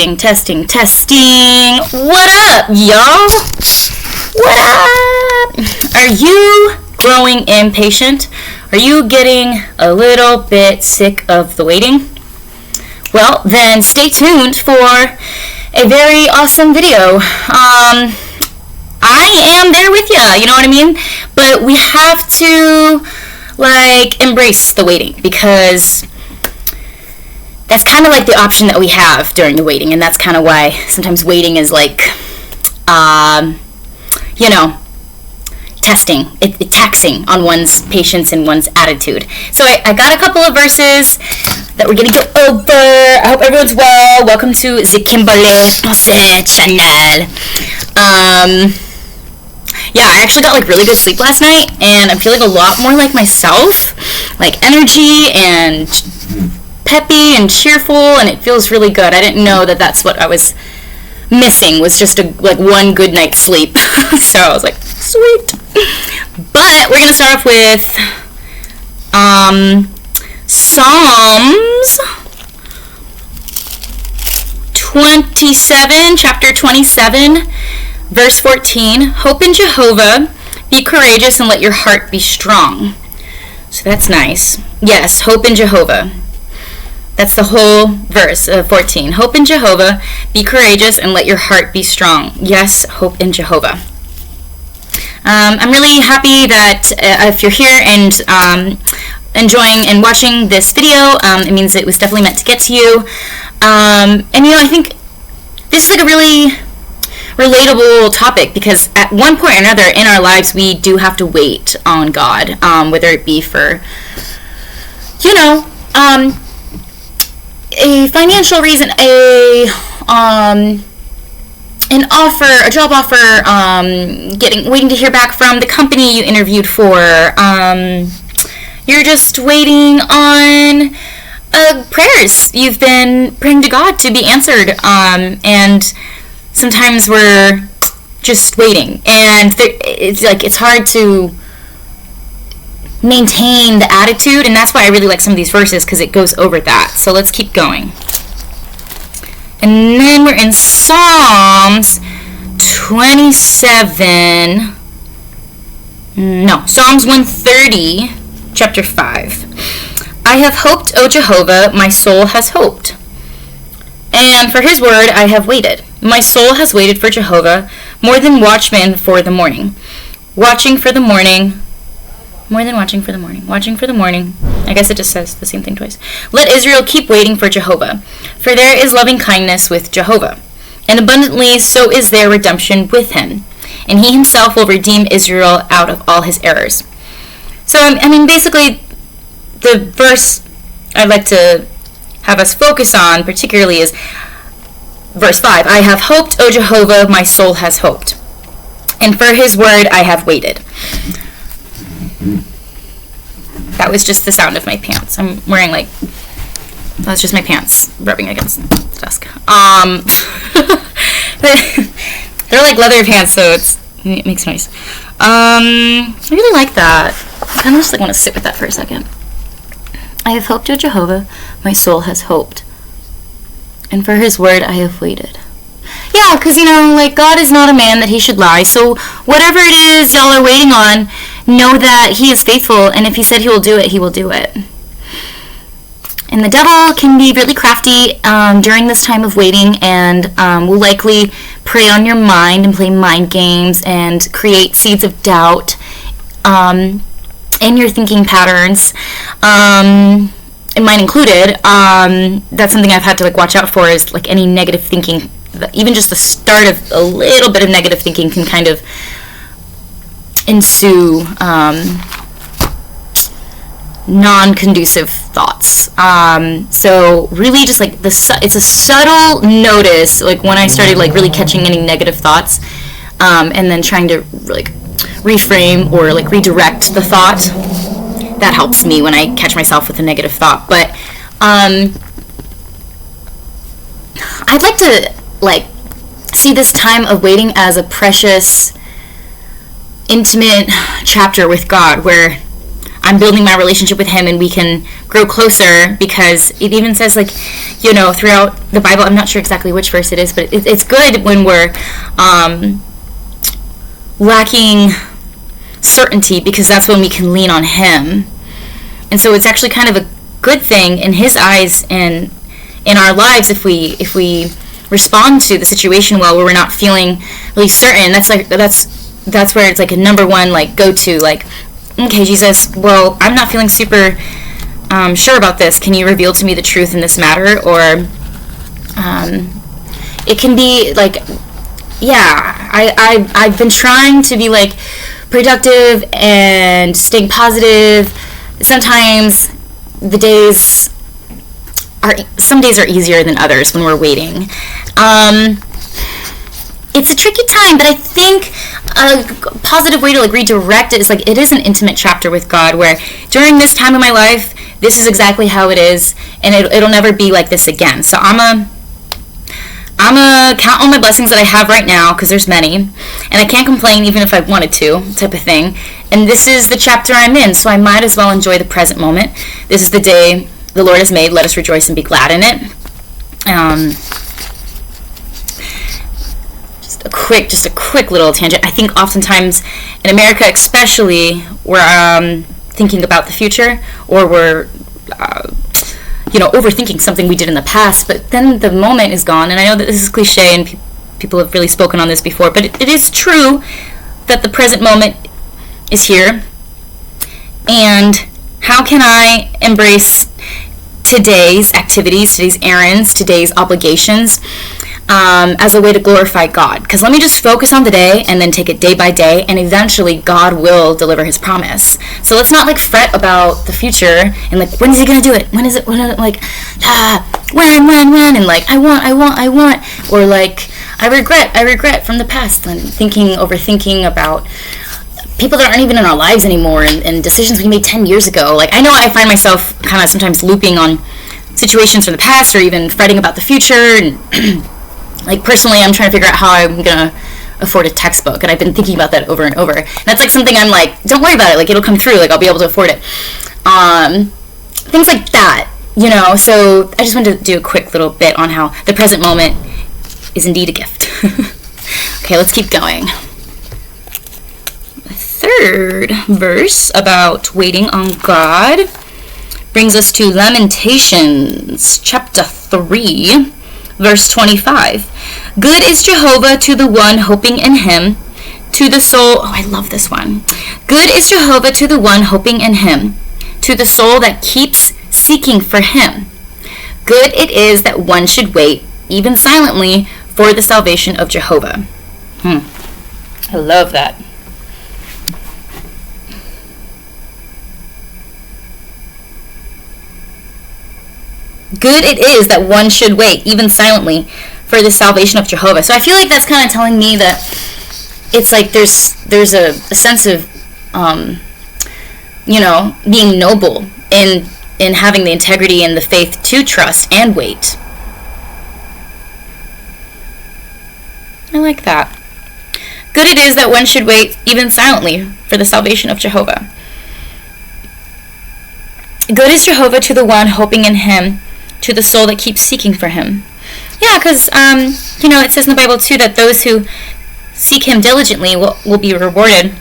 Testing. What up, y'all? What up? Are you growing impatient? Are you getting a little bit sick of the waiting? Well, then stay tuned for a very awesome video. I am there with ya, you know what I mean? But we have to, embrace the waiting, because that's kind of like the option that we have during the waiting, and that's kind of why sometimes waiting is taxing on one's patience and one's attitude. So I got a couple of verses that we're gonna go over. I hope everyone's well. Welcome to the Kimberlee Ponce channel. I actually got really good sleep last night, and I'm feeling a lot more like myself, energy and peppy and cheerful, and it feels really good. I didn't know that that's what I was missing, was just one good night's sleep. So I was like, sweet. But we're gonna start off with Psalms 27, chapter 27, verse 14. Hope in Jehovah, be courageous, and let your heart be strong. So that's nice. Yes, hope in Jehovah. That's the whole verse, 14. Hope in Jehovah, be courageous, and let your heart be strong. Yes, hope in Jehovah. I'm really happy that if you're here and enjoying and watching this video, it means it was definitely meant to get to you. I think this is a really relatable topic, because at one point or another in our lives, we do have to wait on God, whether it be for, a financial reason, an offer, a job offer, waiting to hear back from the company you interviewed for. You're just waiting on prayers you've been praying to God to be answered, and sometimes we're just waiting, and it's hard to maintain the attitude, and that's why I really like some of these verses, because it goes over that. So let's keep going. And then we're in Psalms 130, chapter 5. I have hoped, O Jehovah, my soul has hoped. And for his word I have waited. My soul has waited for Jehovah, more than watchmen for the morning. Watching for the morning. More than watching for the morning. Watching for the morning. I guess it just says the same thing twice. Let Israel keep waiting for Jehovah, for there is loving kindness with Jehovah, and abundantly so is there redemption with him, and he himself will redeem Israel out of all his errors. So, basically, the verse I'd like to have us focus on particularly is verse 5. I have hoped, O Jehovah, my soul has hoped, and for his word I have waited. That was just the sound of my pants. I'm wearing that was just my pants rubbing against the desk. They're leather pants, so it makes noise. I really like that. I kind of just want to sit with that for a second. I have hoped, O Jehovah, my soul has hoped, and for his word I have waited. Yeah, because, God is not a man that he should lie, so whatever it is y'all are waiting on, know that he is faithful, and if he said he will do it, he will do it. And the devil can be really crafty during this time of waiting, and will likely prey on your mind and play mind games and create seeds of doubt in your thinking patterns, and mine included. That's something I've had to watch out for, is any negative thinking. Even just the start of a little bit of negative thinking can kind of ensue non-conducive thoughts. So really just it's a subtle notice, when I started really catching any negative thoughts, and then trying to reframe or redirect the thought. That helps me when I catch myself with a negative thought. But I'd like to see this time of waiting as a precious, intimate chapter with God, where I'm building my relationship with him and we can grow closer, because it even says, like, you know, throughout the Bible, I'm not sure exactly which verse it is, but it's good when we're lacking certainty, because that's when we can lean on him. And so it's actually kind of a good thing in his eyes and in our lives if we respond to the situation well, where we're not feeling really certain. That's where it's like a number one, like, go to, like, okay, Jesus, well, I'm not feeling super sure about this. Can you reveal to me the truth in this matter? Or it can be like, yeah, I've been trying to be, like, productive and staying positive. Sometimes some days are easier than others when we're waiting. It's a tricky time, but I think a positive way to, like, redirect it is, like, it is an intimate chapter with God, where during this time of my life, this is exactly how it is, and it'll never be like this again. So I'm a count all my blessings that I have right now, because there's many, and I can't complain even if I wanted to, type of thing. And this is the chapter I'm in, so I might as well enjoy the present moment. This is the day the Lord has made. Let us rejoice and be glad in it. Just a quick little tangent. I think oftentimes in America, especially, we're thinking about the future, or we're overthinking something we did in the past, but then the moment is gone. And I know that this is cliche, and people have really spoken on this before, but it is true that the present moment is here. And how can I embrace today's activities, today's errands, today's obligations as a way to glorify God? Because let me just focus on the day and then take it day by day, and eventually God will deliver his promise. So let's not, like, fret about the future and, like, when is he going to do it? When is it? When, like, when? And, like, I want. Or, like, I regret from the past, and overthinking about people that aren't even in our lives anymore, and decisions we made 10 years ago. Like, I know I find myself kind of sometimes looping on situations from the past, or even fretting about the future. And like, personally, I'm trying to figure out how I'm gonna afford a textbook, and I've been thinking about that over and over. And that's, like, something I'm like, don't worry about it, like, it'll come through, like, I'll be able to afford it. Things like that, you know. So I just wanted to do a quick little bit on how the present moment is indeed a gift. Okay, let's keep going. Third verse about waiting on God brings us to Lamentations chapter 3, verse 25. Good is Jehovah to the one hoping in him, to the soul. Oh, I love this one. Good is Jehovah to the one hoping in him, to the soul that keeps seeking for him. Good it is that one should wait, even silently, for the salvation of Jehovah. I love that. Good it is that one should wait, even silently, for the salvation of Jehovah. So I feel like that's kind of telling me that it's like there's a sense of, being noble in having the integrity and the faith to trust and wait. I like that. Good it is that one should wait, even silently, for the salvation of Jehovah. Good is Jehovah to the one hoping in him, to the soul that keeps seeking for him. Yeah, because, it says in the Bible, too, that those who seek him diligently will be rewarded.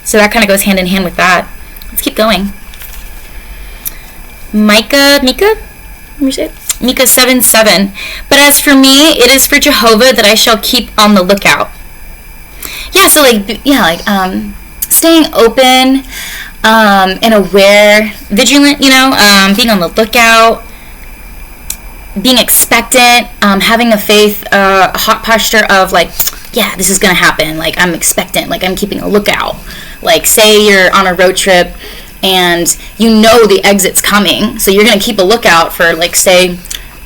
So that kind of goes hand in hand with that. Let's keep going. Micah 7:7. But as for me, it is for Jehovah that I shall keep on the lookout. Yeah, so, staying open, and aware, vigilant, being on the lookout, being expectant, having a faith, a hot posture of, like, yeah, this is going to happen. Like, I'm expectant. Like, I'm keeping a lookout. Like, say you're on a road trip and you know the exit's coming. So you're going to keep a lookout for, like, say,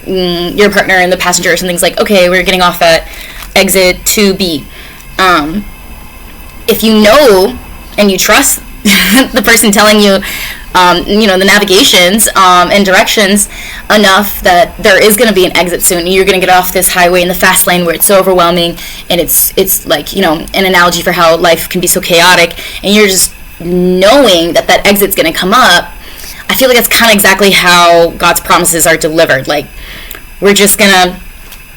your partner and the passenger or something's like, okay, we're getting off at exit 2B. If you know and you trust the person telling you, the navigations and directions enough that there is going to be an exit soon. You're going to get off this highway in the fast lane where it's so overwhelming, and it's like, an analogy for how life can be so chaotic, and you're just knowing that that exit's going to come up, I feel like that's kind of exactly how God's promises are delivered. Like, we're just going to,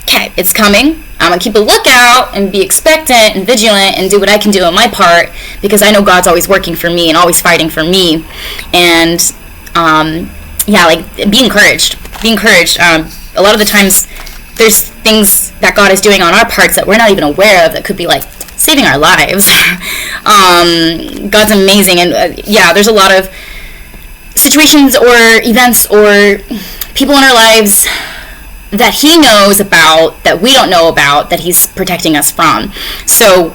okay, it's coming. I'm going to keep a lookout and be expectant and vigilant and do what I can do on my part, because I know God's always working for me and always fighting for me. And, yeah, like, be encouraged. Be encouraged. A lot of the times, there's things that God is doing on our parts that we're not even aware of that could be, like, saving our lives. God's amazing. And, yeah, there's a lot of situations or events or people in our lives that he knows about, that we don't know about, that he's protecting us from. So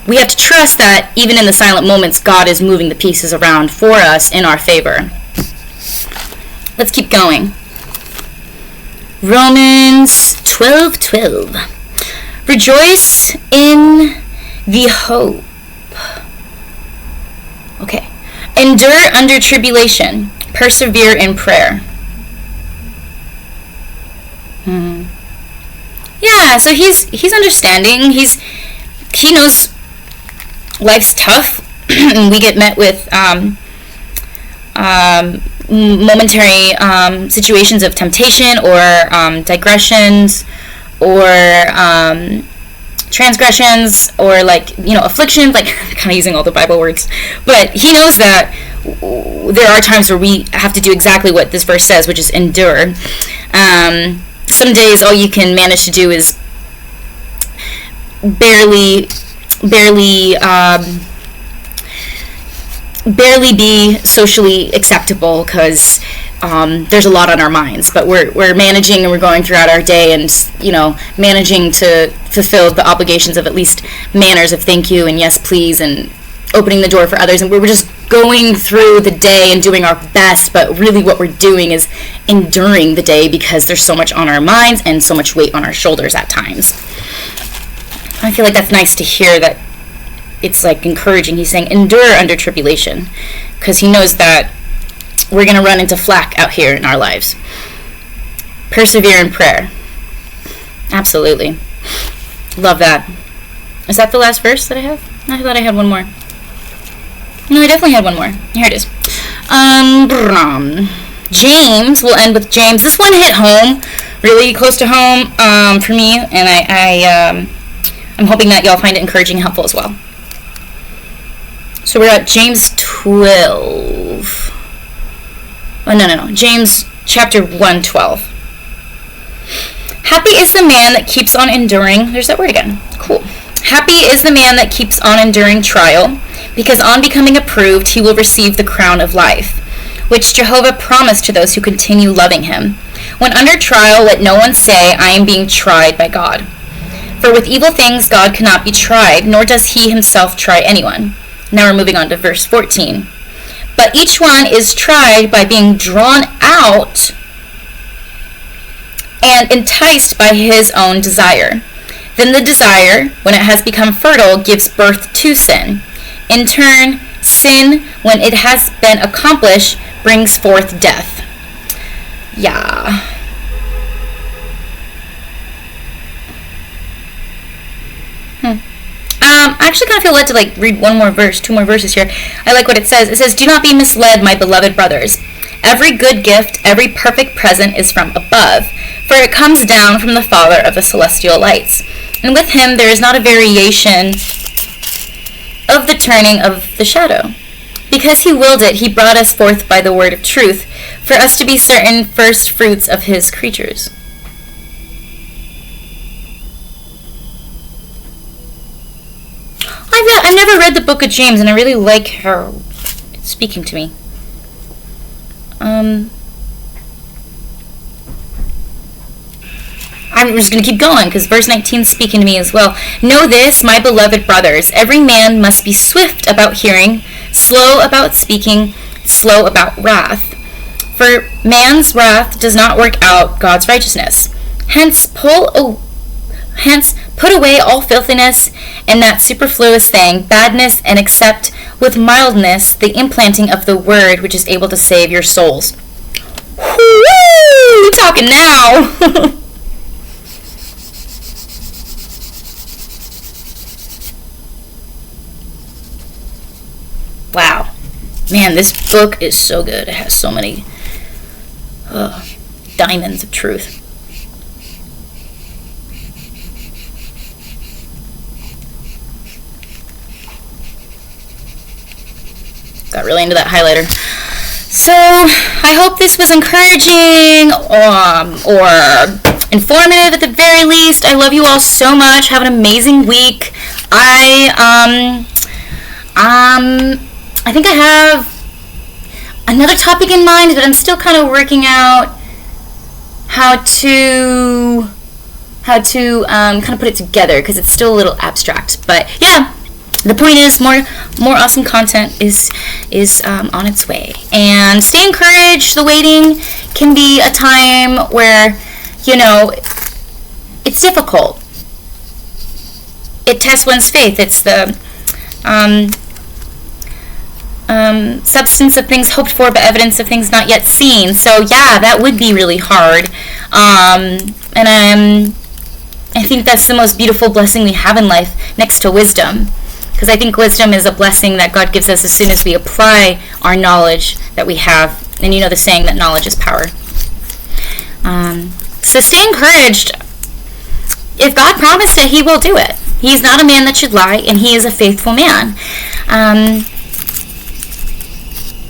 we have to trust that even in the silent moments, God is moving the pieces around for us in our favor. Let's keep going. Romans 12:12. Rejoice in the hope. Okay. Endure under tribulation. Persevere in prayer. Yeah, so he's understanding. He knows life's tough. We get met with momentary situations of temptation or digressions or transgressions or, like, you know, afflictions, like, kind of using all the Bible words. But he knows that there are times where we have to do exactly what this verse says, which is endure. Some days all you can manage to do is barely be socially acceptable, because there's a lot on our minds, but we're managing and we're going throughout our day and, you know, managing to fulfill the obligations of at least manners of thank you and yes please and opening the door for others, and we're just going through the day and doing our best, but really what we're doing is enduring the day because there's so much on our minds and so much weight on our shoulders at times. I feel like that's nice to hear, that it's, like, encouraging. He's saying endure under tribulation, because he knows that we're going to run into flack out here in our lives. Persevere in prayer. Absolutely. Love that. Is that the last verse that I have? I thought I had one more. No, I definitely had one more. Here it is. James, we'll end with James. This one hit home, really close to home for me, and I'm hoping that y'all find it encouraging and helpful as well. So we're at James 12. Oh, no. James chapter 1:12. Happy is the man that keeps on enduring. There's that word again. Cool. Happy is the man that keeps on enduring trial, because on becoming approved, he will receive the crown of life, which Jehovah promised to those who continue loving him. When under trial, let no one say, I am being tried by God. For with evil things God cannot be tried, nor does he himself try anyone. Now we're moving on to verse 14. But each one is tried by being drawn out and enticed by his own desire. Then the desire, when it has become fertile, gives birth to sin. In turn, sin, when it has been accomplished, brings forth death. Yeah. I actually kind of feel led to read two more verses here. I like what it says. It says, do not be misled, my beloved brothers. Every good gift, every perfect present is from above, for it comes down from the Father of the celestial lights. And with him there is not a variation of the turning of the shadow. Because he willed it, he brought us forth by the word of truth, for us to be certain first fruits of his creatures. I've never read the book of James, and I really like how it's speaking to me. I'm just going to keep going, because verse 19 is speaking to me as well. Know this, my beloved brothers, every man must be swift about hearing, slow about speaking, slow about wrath. For man's wrath does not work out God's righteousness. Hence, put away all filthiness and that superfluous thing, badness, and accept with mildness the implanting of the word which is able to save your souls. Woo! Talking now! Wow. Man, this book is so good. It has so many diamonds of truth. Got really into that highlighter. So, I hope this was encouraging or informative at the very least. I love you all so much. Have an amazing week. I think I have another topic in mind, but I'm still kind of working out how to kind of put it together because it's still a little abstract. But yeah, the point is more awesome content is on its way. And stay encouraged. The waiting can be a time where, you know, it's difficult. It tests one's faith. It's the substance of things hoped for, but evidence of things not yet seen. So yeah, that would be really hard. And I think that's the most beautiful blessing we have in life, next to wisdom. Because I think wisdom is a blessing that God gives us as soon as we apply our knowledge that we have. And you know the saying that knowledge is power. So stay encouraged. If God promised it, He will do it. He's not a man that should lie, and He is a faithful man.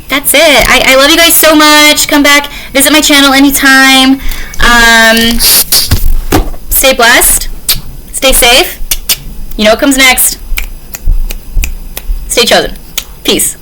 That's it. I love you guys so much. Come back, visit my channel anytime. Stay blessed. Stay safe. You know what comes next. Stay chosen. Peace.